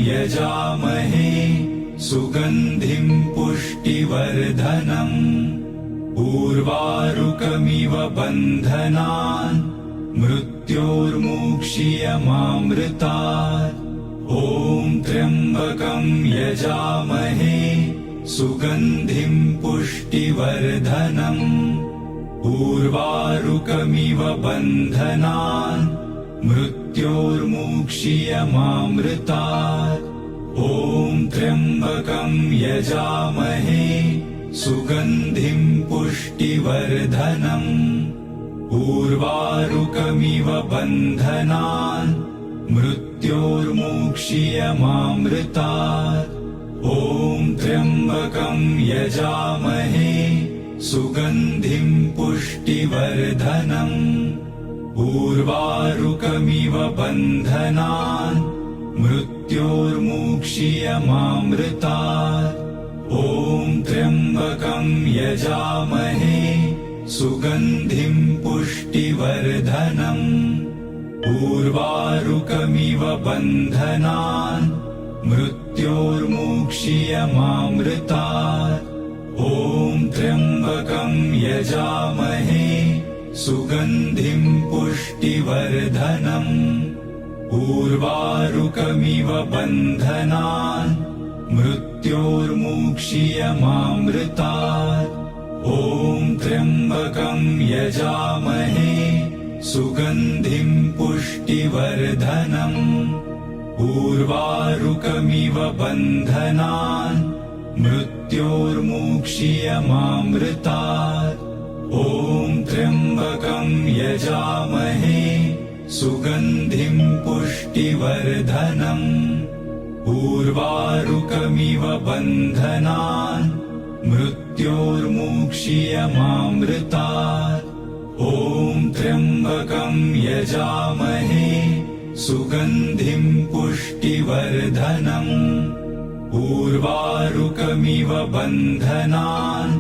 यजामहे सुगन्धिं पुष्टिवर्धनम् उर्वारुकमिव बन्धनान् मृत्योर्मुक्षीयमामृतात् ॐ त्र्यम्बकं यजामहे सुगन्धिं पुष्टिवर्धनम् उर्वारुकमिव बन्धनान् मृत्योर्मुक्षीयमामृतात् ॐ त्र्यम्बकं यजामहे सुगन्धिं पुष्टिवर्धनम् उर्वारुकमिव बन्धनान् मृत्योर्मुक्षीयमामृतात् ॐ त्र्यम्बकं यजामहे सुगन्धिं पुष्टिवर्धनम् उर्वारुकमिव बन्धनान् मृत्योर्मुक्षीयमामृतात् ॐ त्र्यम्बकं यजामहे सुगन्धिं पुष्टिवर्धनम् उर्वारुकमिव बन्धनान् मृत्योर्मुक्षीयमामृतात् ॐ त्र्यम्बकं यजामहे सुगन्धिं पुष्टिवर्धनम् उर्वारुकमिव बन्धनान् मृत्योर्मुक्षीयमामृतात् ॐ त्र्यम्बकं यजामहे सुगन्धिं पुष्टिवर्धनम् उर्वारुकमिव बन्धनान् मृत्योर्मुक्षीयमामृतात् ॐ त्र्यम्बकं यजामहे सुगन्धिं पुष्टिवर्धनम् उर्वारुकमिव बन्धनान् मृत्योर्मुक्षीयमामृतात् ॐ त्र्यम्बकं यजामहे सुगन्धिं पुष्टिवर्धनम् उर्वारुकमिव बन्धनान्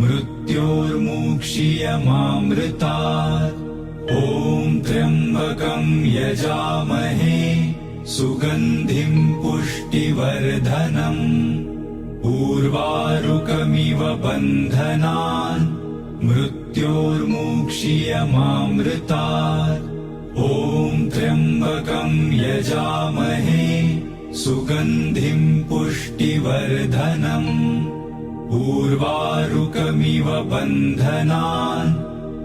मृत्योर्मुक्षीयमामृतात् ॐ त्र्यम्बकं यजामहे सुगन्धिं पुष्टिवर्धनम् उर्वारुकमिव बन्धनान् मृत्योर्मुक्षीयमामृतात् ॐ त्र्यम्बकं यजामहे सुगन्धिं पुष्टिवर्धनम् उर्वारुकमिव बन्धनान्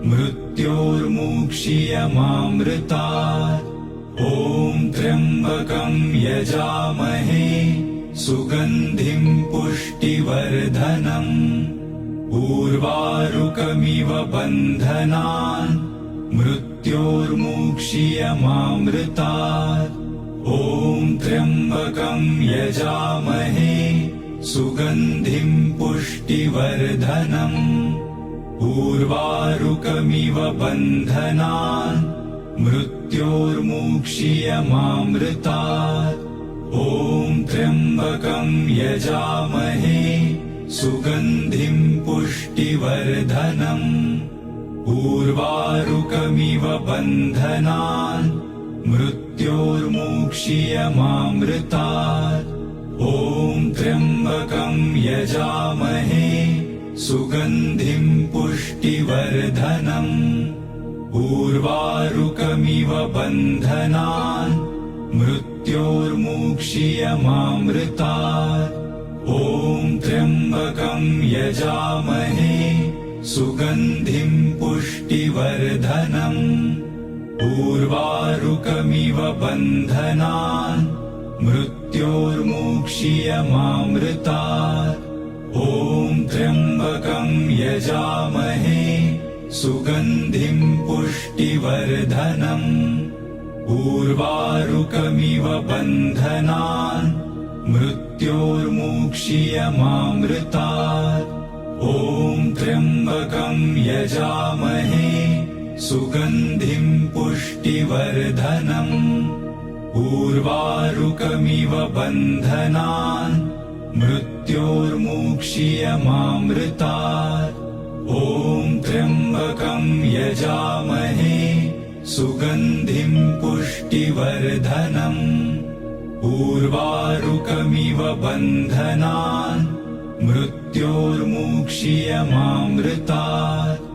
मृत्योर्मुक्षीयमामृतात् ॐ त्र्यम्बकं यजामहे सुगन्धिं पुष्टिवर्धनम् उर्वारुकमिव बन्धनान् मृत्योर्मुक्षीयमामृतात् ॐ त्र्यम्बकं यजामहे सुगन्धिं पुष्टिवर्धनम् उर्वारुकमिव बन्धनान् मृत्योर्मुक्षीयमामृतात् ॐ त्र्यम्बकं यजामहे सुगन्धिं पुष्टिवर्धनम् उर्वारुकमिव बन्धनान् मृत्योर्मुक्षीयमामृतात् ॐ त्र्यम्बकं यजामहे सुगन्धिं पुष्टिवर्धनम् उर्वारुकमिव बन्धनान् मृत्योर्मुक्षीयमामृतात् ॐ त्र्यम्बकं यजामहे सुगन्धिं पुष्टिवर्धनम् उर्वारुकमिव बन्धनान् मृत्योर्मुक्षीयमामृतात् ॐ त्र्यम्बकं यजामहे सुगन्धिं पुष्टिवर्धनम् उर्वारुकमिव बन्धनान् मृत्योर्मुक्षीयमामृतात् ॐ त्र्यम्बकं यजामहे सुगन्धिं पुष्टिवर्धनम् उर्वारुकमिव बन्धनान् मृत्योर्मुक्षीयमामृतात् ॐ त्र्यम्बकं यजामहे सुगन्धिं पुष्टिवर्धनम् उर्वारुकमिव बन्धनान् मृत्योर्मुक्षीयमामृतात्